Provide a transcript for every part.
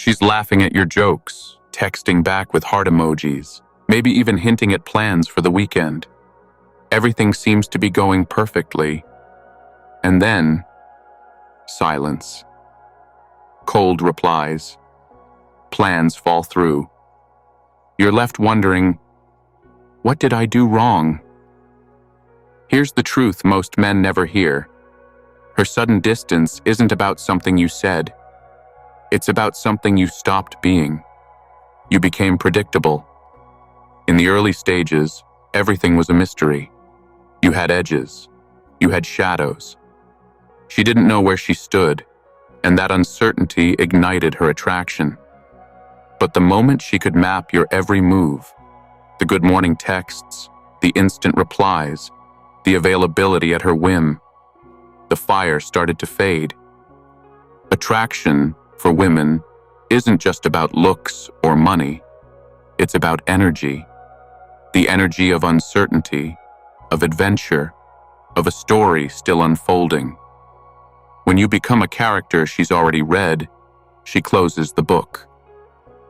She's laughing at your jokes, texting back with heart emojis, maybe even hinting at plans for the weekend. Everything seems to be going perfectly. And then, silence. Cold replies. Plans fall through. You're left wondering, what did I do wrong? Here's the truth most men never hear. Her sudden distance isn't about something you said. It's about something you stopped being. You became predictable. In the early stages, everything was a mystery. You had edges. You had shadows. She didn't know where she stood, and that uncertainty ignited her attraction. But the moment she could map your every move, the good morning texts, the instant replies, the availability at her whim, the fire started to fade. Attraction, for women, isn't just about looks or money. It's about energy. The energy of uncertainty, of adventure, of a story still unfolding. When you become a character she's already read, she closes the book.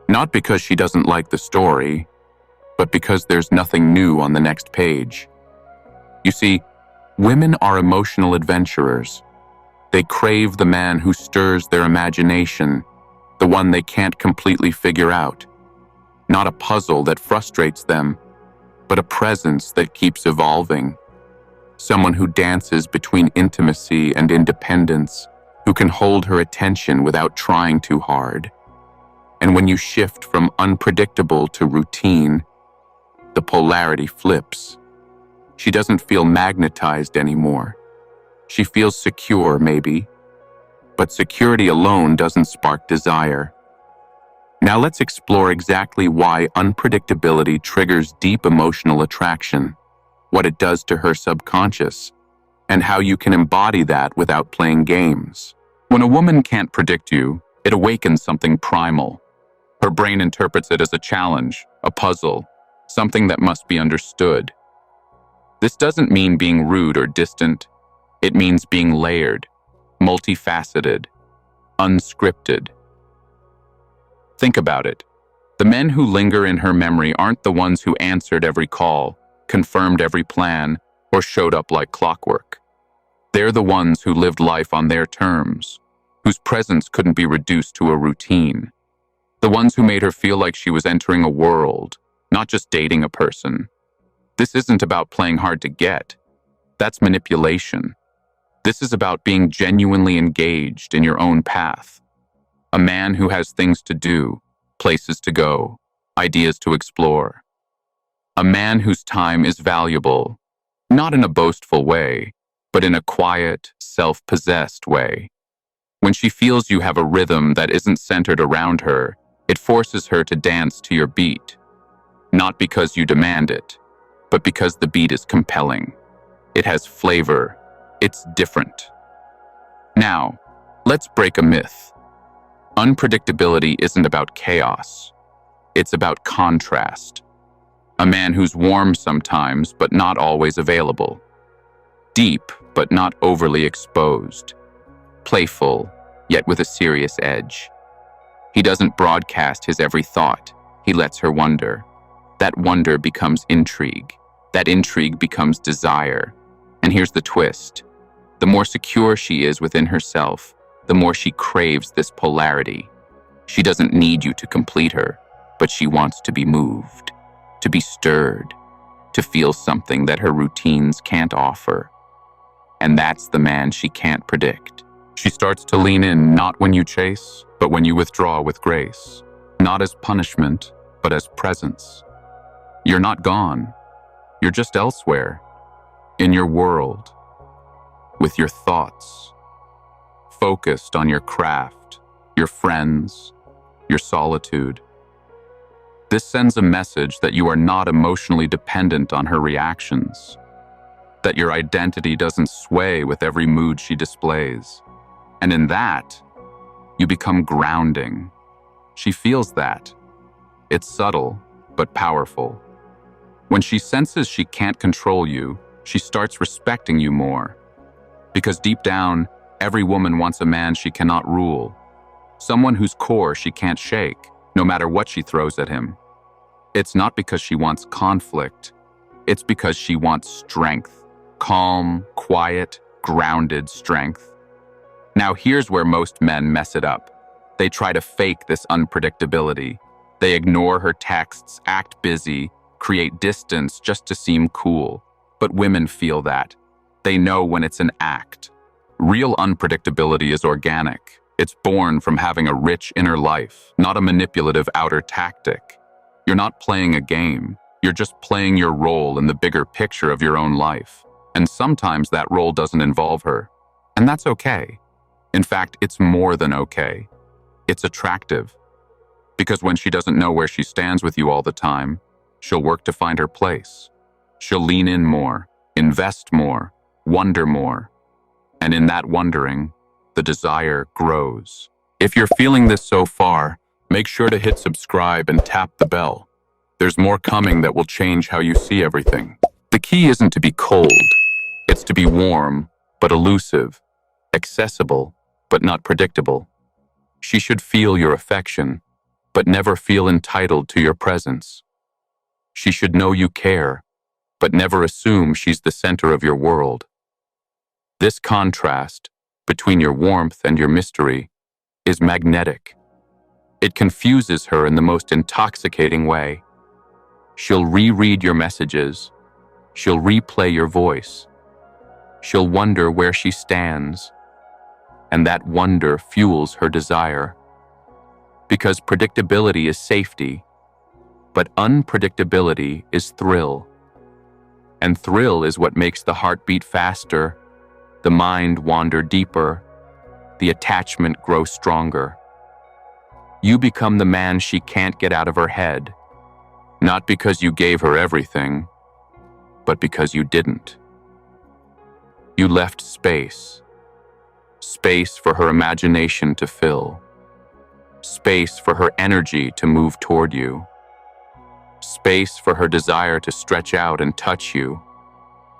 Not because she doesn't like the story, but because there's nothing new on the next page. You see, women are emotional adventurers. They crave the man who stirs their imagination, the one they can't completely figure out. Not a puzzle that frustrates them, but a presence that keeps evolving. Someone who dances between intimacy and independence, who can hold her attention without trying too hard. And when you shift from unpredictable to routine, the polarity flips. She doesn't feel magnetized anymore. She feels secure, maybe, but security alone doesn't spark desire. Now let's explore exactly why unpredictability triggers deep emotional attraction, what it does to her subconscious, and how you can embody that without playing games. When a woman can't predict you, it awakens something primal. Her brain interprets it as a challenge, a puzzle, something that must be understood. This doesn't mean being rude or distant. It means being layered, multifaceted, unscripted. Think about it. The men who linger in her memory aren't the ones who answered every call, confirmed every plan, or showed up like clockwork. They're the ones who lived life on their terms, whose presence couldn't be reduced to a routine. The ones who made her feel like she was entering a world, not just dating a person. This isn't about playing hard to get. That's manipulation. This is about being genuinely engaged in your own path. A man who has things to do, places to go, ideas to explore. A man whose time is valuable, not in a boastful way, but in a quiet, self-possessed way. When she feels you have a rhythm that isn't centered around her, it forces her to dance to your beat. Not because you demand it, but because the beat is compelling. It has flavor. It's different. Now, let's break a myth. Unpredictability isn't about chaos. It's about contrast. A man who's warm sometimes, but not always available. Deep, but not overly exposed. Playful, yet with a serious edge. He doesn't broadcast his every thought. He lets her wonder. That wonder becomes intrigue. That intrigue becomes desire. And here's the twist. The more secure she is within herself, the more she craves this polarity. She doesn't need you to complete her, but she wants to be moved, to be stirred, to feel something that her routines can't offer. And that's the man she can't predict. She starts to lean in not when you chase, but when you withdraw with grace. Not as punishment, but as presence. You're not gone. You're just elsewhere. In your world. With your thoughts. Focused on your craft, your friends, your solitude. This sends a message that you are not emotionally dependent on her reactions. That your identity doesn't sway with every mood she displays. And in that, you become grounding. She feels that. It's subtle, but powerful. When she senses she can't control you, she starts respecting you more. Because deep down, every woman wants a man she cannot rule. Someone whose core she can't shake, no matter what she throws at him. It's not because she wants conflict. It's because she wants strength. Calm, quiet, grounded strength. Now here's where most men mess it up. They try to fake this unpredictability. They ignore her texts, act busy, create distance just to seem cool. But women feel that. They know when it's an act. Real unpredictability is organic. It's born from having a rich inner life, not a manipulative outer tactic. You're not playing a game. You're just playing your role in the bigger picture of your own life. And sometimes that role doesn't involve her. And that's okay. In fact, it's more than okay. It's attractive. Because when she doesn't know where she stands with you all the time, she'll work to find her place. She'll lean in more, invest more, wonder more. And in that wondering, the desire grows. If you're feeling this so far, make sure to hit subscribe and tap the bell. There's more coming that will change how you see everything. The key isn't to be cold. It's to be warm, but elusive, accessible, but not predictable. She should feel your affection, but never feel entitled to your presence. She should know you care, but never assume she's the center of your world. This contrast between your warmth and your mystery is magnetic. It confuses her in the most intoxicating way. She'll reread your messages. She'll replay your voice. She'll wonder where she stands. And that wonder fuels her desire. Because predictability is safety, but unpredictability is thrill. And thrill is what makes the heart beat faster, the mind wander deeper, the attachment grow stronger. You become the man she can't get out of her head, not because you gave her everything, but because you didn't. You left space for her imagination to fill, space for her energy to move toward you, space for her desire to stretch out and touch you,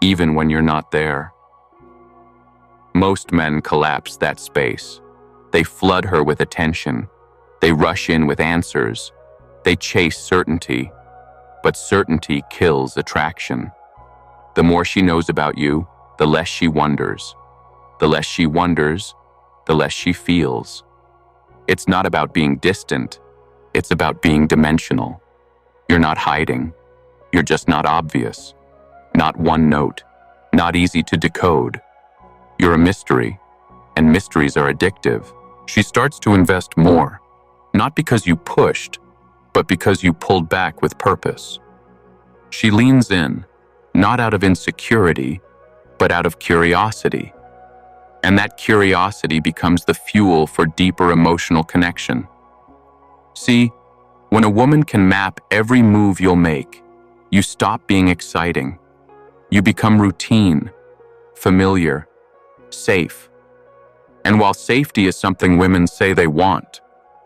even when you're not there. Most men collapse that space. They flood her with attention. They rush in with answers. They chase certainty, but certainty kills attraction. The more she knows about you, the less she wonders. The less she wonders, the less she feels. It's not about being distant. It's about being dimensional. You're not hiding. You're just not obvious. Not one note. Not easy to decode. You're a mystery, and mysteries are addictive. She starts to invest more, not because you pushed, but because you pulled back with purpose. She leans in, not out of insecurity, but out of curiosity. And that curiosity becomes the fuel for deeper emotional connection. See, when a woman can map every move you'll make, you stop being exciting. You become routine, familiar, safe. And while safety is something women say they want,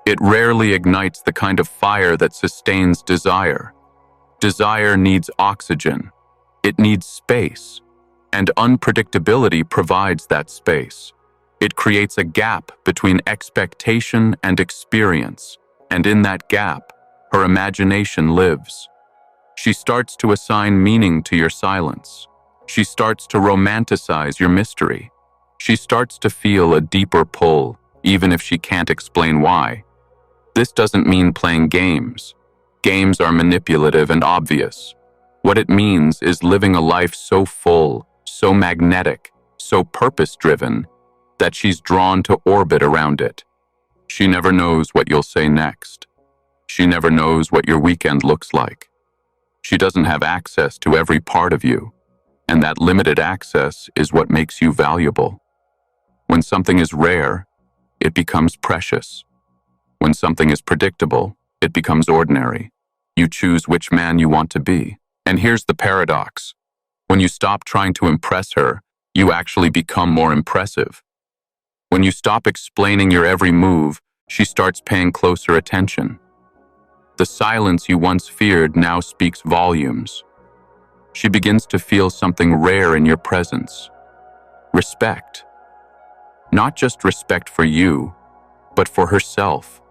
it rarely ignites the kind of fire that sustains desire. Desire needs oxygen. It needs space. And unpredictability provides that space. It creates a gap between expectation and experience. And in that gap, her imagination lives. She starts to assign meaning to your silence. She starts to romanticize your mystery. She starts to feel a deeper pull, even if she can't explain why. This doesn't mean playing games. Games are manipulative and obvious. What it means is living a life so full, so magnetic, so purpose-driven, that she's drawn to orbit around it. She never knows what you'll say next. She never knows what your weekend looks like. She doesn't have access to every part of you, and that limited access is what makes you valuable. When something is rare, it becomes precious. When something is predictable, it becomes ordinary. You choose which man you want to be. And here's the paradox. When you stop trying to impress her, you actually become more impressive. When you stop explaining your every move, she starts paying closer attention. The silence you once feared now speaks volumes. She begins to feel something rare in your presence. Respect. Not just respect for you, but for herself,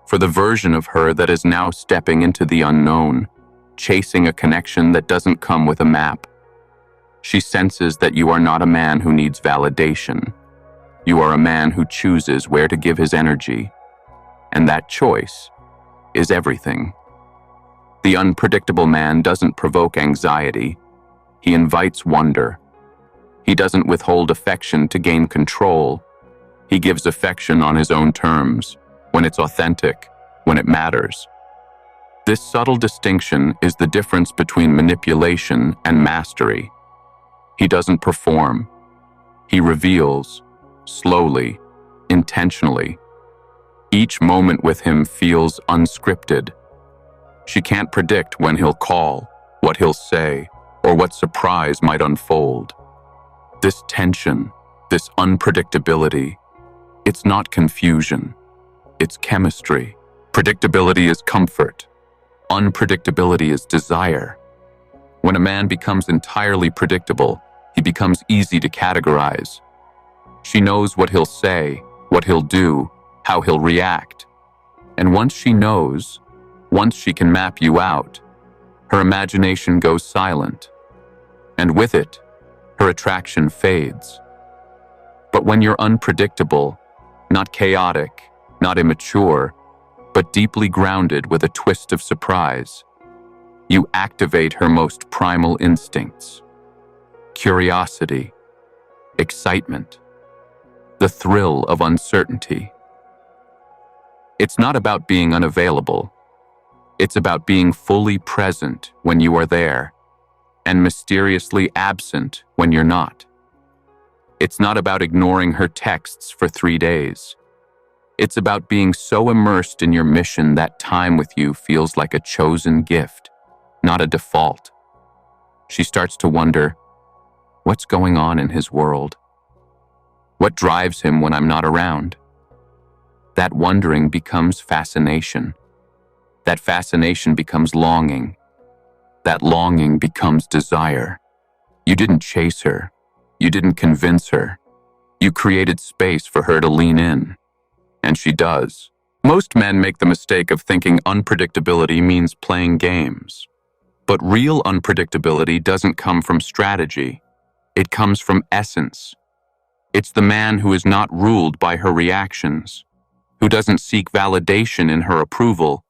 for the version of her that is now stepping into the unknown, chasing a connection that doesn't come with a map. She senses that you are not a man who needs validation. You are a man who chooses where to give his energy, and that choice is everything. The unpredictable man doesn't provoke anxiety. He invites wonder. He doesn't withhold affection to gain control. He gives affection on his own terms, when it's authentic, when it matters. This subtle distinction is the difference between manipulation and mastery. He doesn't perform. He reveals, slowly, intentionally. Each moment with him feels unscripted. She can't predict when he'll call, what he'll say, or what surprise might unfold. This tension, this unpredictability, it's not confusion, it's chemistry. Predictability is comfort. Unpredictability is desire. When a man becomes entirely predictable, he becomes easy to categorize. She knows what he'll say, what he'll do, how he'll react. And once she knows, once she can map you out, her imagination goes silent. And with it, her attraction fades. But when you're unpredictable, not chaotic, not immature, but deeply grounded with a twist of surprise, you activate her most primal instincts. Curiosity, excitement, the thrill of uncertainty. It's not about being unavailable. It's about being fully present when you are there, and mysteriously absent when you're not. It's not about ignoring her texts for 3 days. It's about being so immersed in your mission that time with you feels like a chosen gift, not a default. She starts to wonder, what's going on in his world? What drives him when I'm not around? That wondering becomes fascination. That fascination becomes longing. That longing becomes desire. You didn't chase her. You didn't convince her. You created space for her to lean in. And she does. Most men make the mistake of thinking unpredictability means playing games. But real unpredictability doesn't come from strategy. It comes from essence. It's the man who is not ruled by her reactions, who doesn't seek validation in her approval,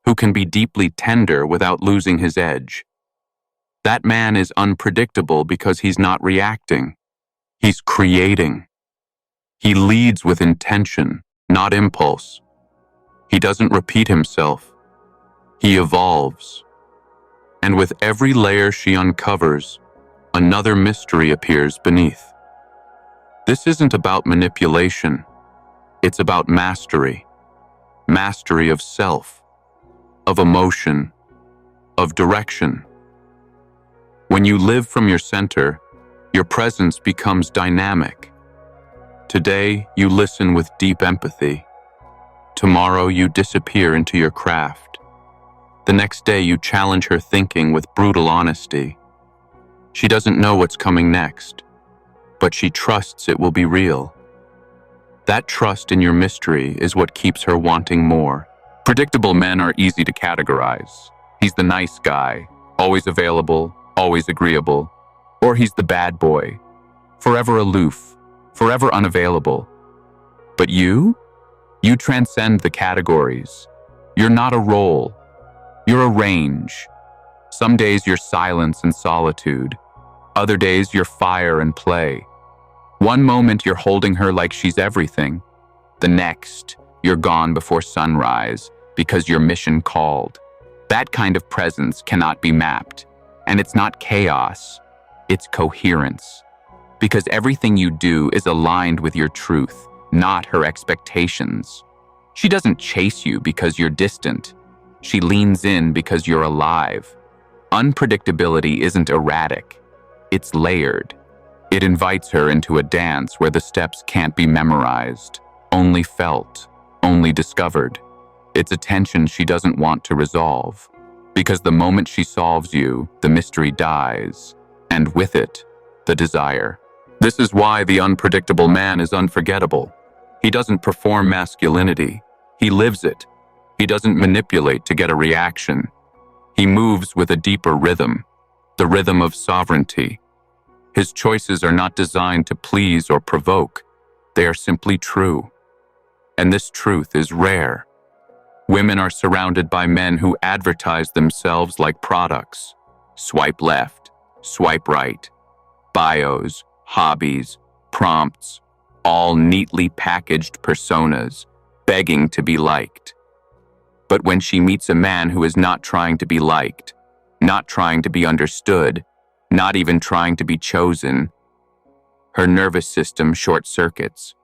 who can be deeply tender without losing his edge. That man is unpredictable because he's not reacting. He's creating. He leads with intention, not impulse. He doesn't repeat himself. He evolves. And with every layer she uncovers, another mystery appears beneath. This isn't about manipulation. It's about mastery. Mastery of self, of emotion, of direction. When you live from your center, your presence becomes dynamic. Today, you listen with deep empathy. Tomorrow, you disappear into your craft. The next day, you challenge her thinking with brutal honesty. She doesn't know what's coming next, but she trusts it will be real. That trust in your mystery is what keeps her wanting more. Predictable men are easy to categorize. He's the nice guy, always available, always agreeable. Or he's the bad boy, forever aloof, forever unavailable. But you transcend the categories. You're not a role. You're a range. Some days you're silence and solitude. Other days you're fire and play. One moment you're holding her like she's everything. The next, you're gone before sunrise because your mission called. That kind of presence cannot be mapped. And it's not chaos, it's coherence. Because everything you do is aligned with your truth, not her expectations. She doesn't chase you because you're distant. She leans in because you're alive. Unpredictability isn't erratic. It's layered. It invites her into a dance where the steps can't be memorized, only felt, only discovered. It's a tension she doesn't want to resolve. Because the moment she solves you, the mystery dies, and with it, the desire. This is why the unpredictable man is unforgettable. He doesn't perform masculinity. He lives it. He doesn't manipulate to get a reaction. He moves with a deeper rhythm, the rhythm of sovereignty. His choices are not designed to please or provoke. They are simply true. And this truth is rare. Women are surrounded by men who advertise themselves like products. Swipe left, swipe right. Bios, hobbies, prompts, all neatly packaged personas, begging to be liked. But when she meets a man who is not trying to be liked, not trying to be understood, not even trying to be chosen, her nervous system short-circuits.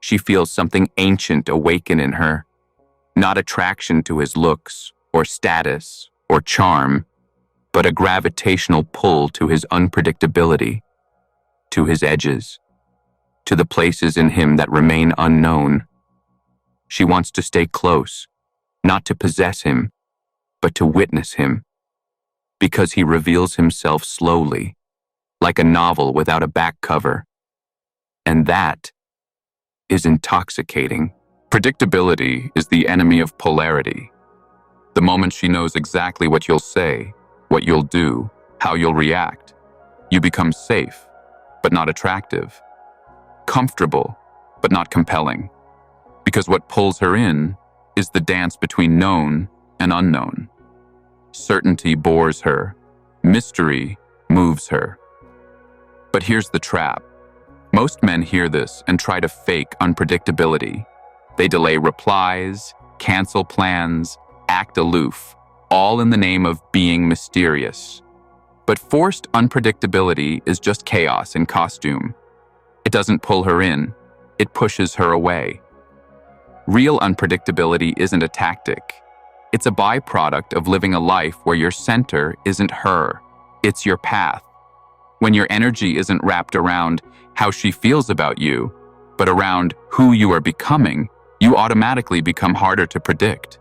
She feels something ancient awaken in her, not attraction to his looks or status or charm, but a gravitational pull to his unpredictability, to his edges, to the places in him that remain unknown. She wants to stay close, not to possess him, but to witness him, because he reveals himself slowly, like a novel without a back cover. And that is intoxicating. Predictability is the enemy of polarity. The moment she knows exactly what you'll say, what you'll do, how you'll react, you become safe, but not attractive. Comfortable, but not compelling. Because what pulls her in is the dance between known and unknown. Certainty bores her. Mystery moves her. But here's the trap. Most men hear this and try to fake unpredictability. They delay replies, cancel plans, act aloof, all in the name of being mysterious. But forced unpredictability is just chaos in costume. It doesn't pull her in, it pushes her away. Real unpredictability isn't a tactic. It's a byproduct of living a life where your center isn't her, it's your path. When your energy isn't wrapped around how she feels about you, but around who you are becoming, you automatically become harder to predict.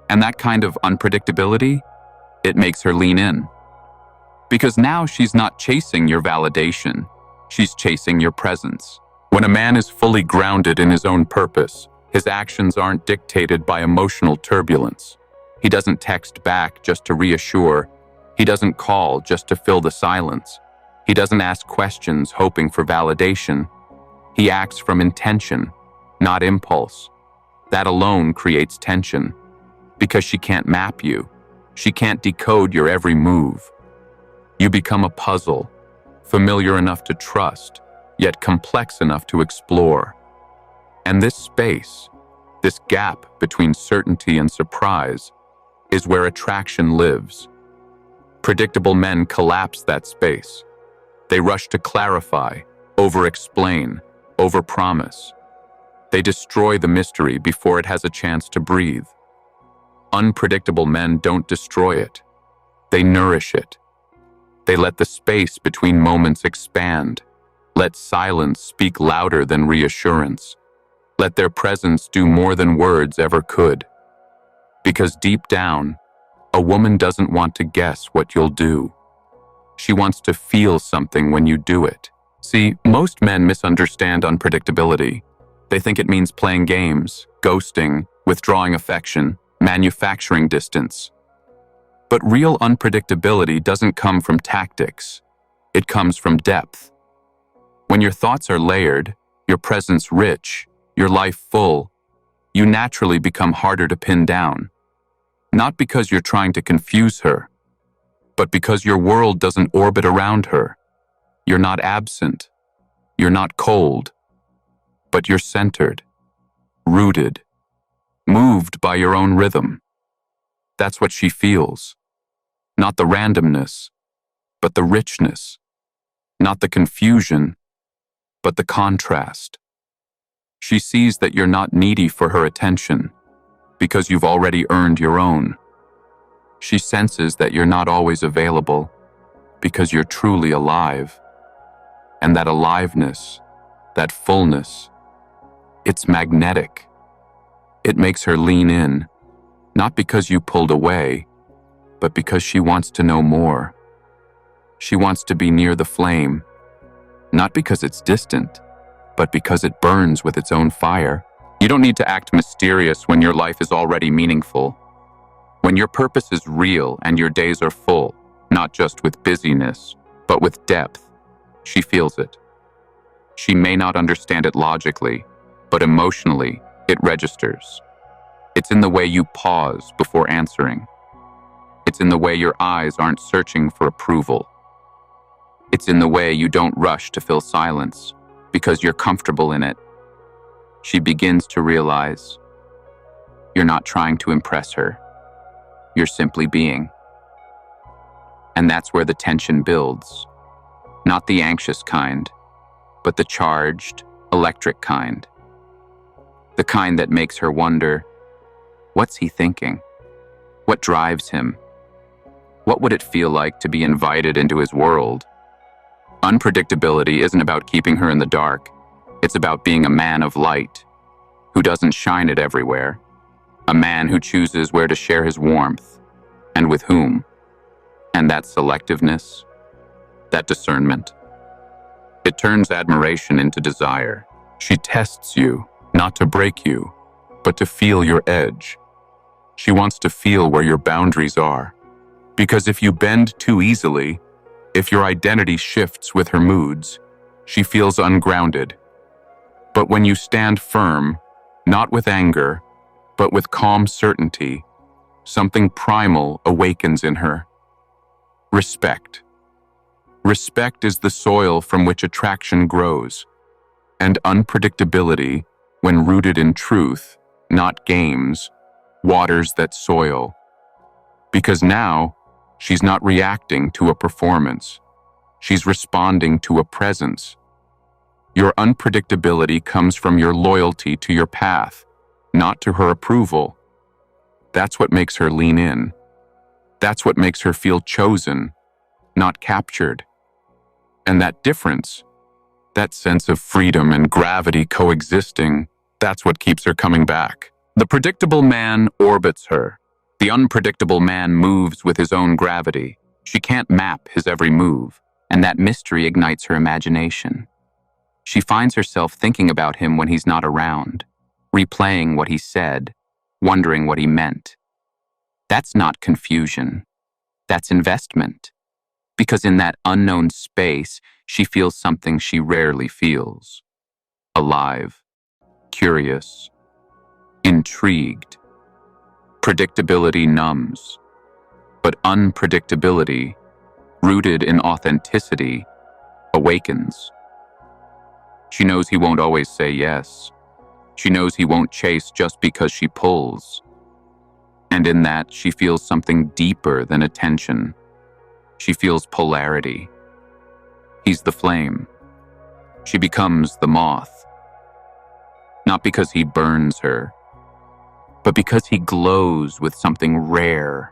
And that kind of unpredictability, it makes her lean in. Because now she's not chasing your validation, she's chasing your presence. When a man is fully grounded in his own purpose, his actions aren't dictated by emotional turbulence. He doesn't text back just to reassure. He doesn't call just to fill the silence. He doesn't ask questions hoping for validation. He acts from intention, not impulse. That alone creates tension. Because she can't map you. She can't decode your every move. You become a puzzle, familiar enough to trust, yet complex enough to explore. And this space, this gap between certainty and surprise, is where attraction lives. Predictable men collapse that space. They rush to clarify, over-explain, over-promise. They destroy the mystery before it has a chance to breathe. Unpredictable men don't destroy it. They nourish it. They let the space between moments expand. Let silence speak louder than reassurance. Let their presence do more than words ever could. Because deep down, a woman doesn't want to guess what you'll do. She wants to feel something when you do it. See, most men misunderstand unpredictability. They think it means playing games, ghosting, withdrawing affection, manufacturing distance. But real unpredictability doesn't come from tactics. It comes from depth. When your thoughts are layered, your presence rich, your life full, you naturally become harder to pin down. Not because you're trying to confuse her, but because your world doesn't orbit around her. You're not absent. You're not cold. But you're centered, rooted, moved by your own rhythm. That's what she feels. Not the randomness, but the richness. Not the confusion, but the contrast. She sees that you're not needy for her attention, because you've already earned your own. She senses that you're not always available, because you're truly alive. And that aliveness, that fullness, it's magnetic. It makes her lean in, not because you pulled away, but because she wants to know more. She wants to be near the flame, not because it's distant, but because it burns with its own fire. You don't need to act mysterious when your life is already meaningful. When your purpose is real and your days are full, not just with busyness, but with depth, she feels it. She may not understand it logically, but emotionally, it registers. It's in the way you pause before answering. It's in the way your eyes aren't searching for approval. It's in the way you don't rush to fill silence because you're comfortable in it. She begins to realize you're not trying to impress her. You're simply being. And that's where the tension builds. Not the anxious kind, but the charged, electric kind. The kind that makes her wonder, what's he thinking? What drives him? What would it feel like to be invited into his world? Unpredictability isn't about keeping her in the dark. It's about being a man of light, who doesn't shine it everywhere. A man who chooses where to share his warmth, and with whom. And that selectiveness, that discernment, it turns admiration into desire. She tests you, not to break you, but to feel your edge. She wants to feel where your boundaries are. Because if you bend too easily, if your identity shifts with her moods, she feels ungrounded. But when you stand firm, not with anger, but with calm certainty, something primal awakens in her. Respect. Respect is the soil from which attraction grows, and unpredictability, when rooted in truth, not games, waters that soil. Because now, she's not reacting to a performance. She's responding to a presence. Your unpredictability comes from your loyalty to your path, not to her approval. That's what makes her lean in. That's what makes her feel chosen, not captured. And that difference, that sense of freedom and gravity coexisting, that's what keeps her coming back. The predictable man orbits her. The unpredictable man moves with his own gravity. She can't map his every move, and that mystery ignites her imagination. She finds herself thinking about him when he's not around, replaying what he said, wondering what he meant. That's not confusion. That's investment. Because in that unknown space, she feels something she rarely feels. Alive, curious, intrigued. Predictability numbs, but unpredictability, rooted in authenticity, awakens. She knows he won't always say yes. She knows he won't chase just because she pulls. And in that, she feels something deeper than attention. She feels polarity. He's the flame. She becomes the moth. Not because he burns her, but because he glows with something rare.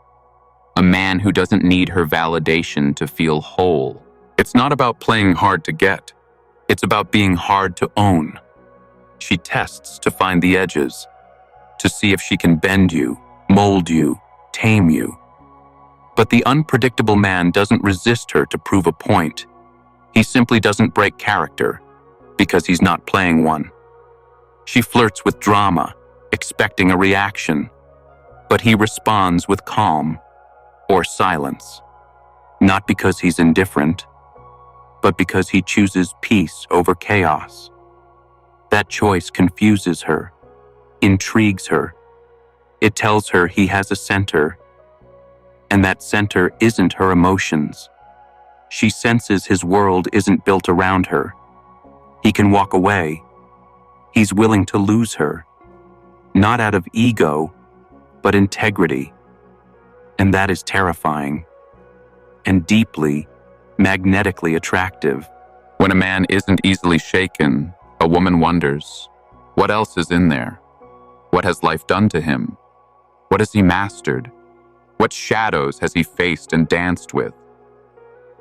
A man who doesn't need her validation to feel whole. It's not about playing hard to get. It's about being hard to own. She tests to find the edges, to see if she can bend you, mold you, tame you. But the unpredictable man doesn't resist her to prove a point. He simply doesn't break character, because he's not playing one. She flirts with drama, expecting a reaction, but he responds with calm or silence, not because he's indifferent, but because he chooses peace over chaos. That choice confuses her, intrigues her. It tells her he has a center, and that center isn't her emotions. She senses his world isn't built around her. He can walk away. He's willing to lose her. Not out of ego, but integrity. And that is terrifying and deeply, magnetically attractive. When a man isn't easily shaken, a woman wonders, what else is in there? What has life done to him? What has he mastered? What shadows has he faced and danced with?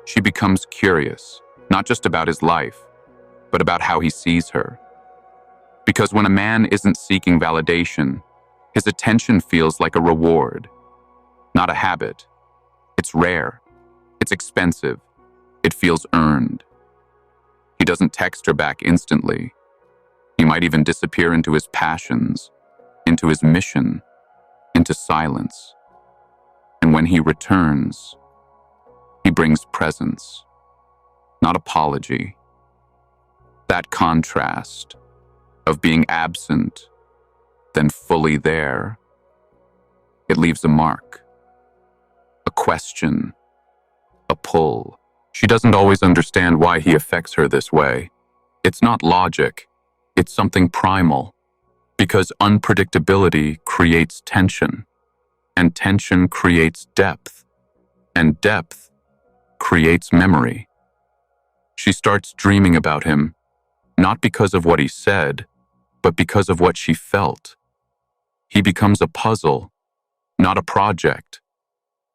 She becomes curious, not just about his life, but about how he sees her. Because when a man isn't seeking validation, his attention feels like a reward, not a habit. It's rare. It's expensive. It feels earned. He doesn't text her back instantly. He might even disappear into his passions, into his mission, into silence. And when he returns, he brings presence, not apology. That contrast of being absent, then fully there, it leaves a mark, a question, a pull. She doesn't always understand why he affects her this way. It's not logic, it's something primal, because unpredictability creates tension, and tension creates depth, and depth creates memory. She starts dreaming about him, not because of what he said, but because of what she felt. He becomes a puzzle, not a project.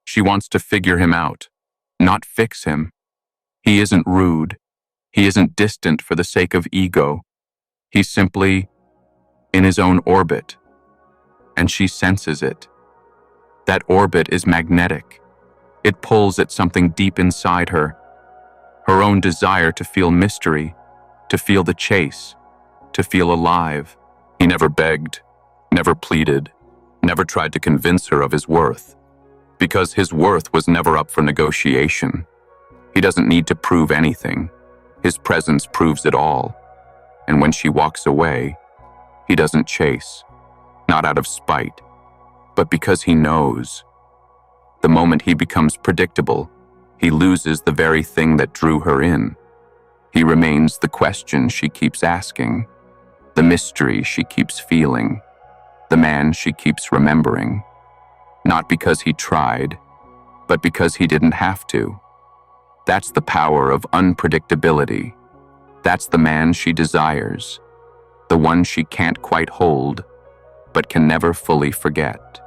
She wants to figure him out, not fix him. He isn't rude. He isn't distant for the sake of ego. He's simply in his own orbit, and she senses it. That orbit is magnetic. It pulls at something deep inside her, her own desire to feel mystery, to feel the chase, to feel alive. He never begged, never pleaded, never tried to convince her of his worth, because his worth was never up for negotiation. He doesn't need to prove anything. His presence proves it all. And when she walks away, he doesn't chase, not out of spite, but because he knows. The moment he becomes predictable, he loses the very thing that drew her in. He remains the question she keeps asking, the mystery she keeps feeling, the man she keeps remembering. Not because he tried, but because he didn't have to. That's the power of unpredictability. That's the man she desires, the one she can't quite hold, but can never fully forget.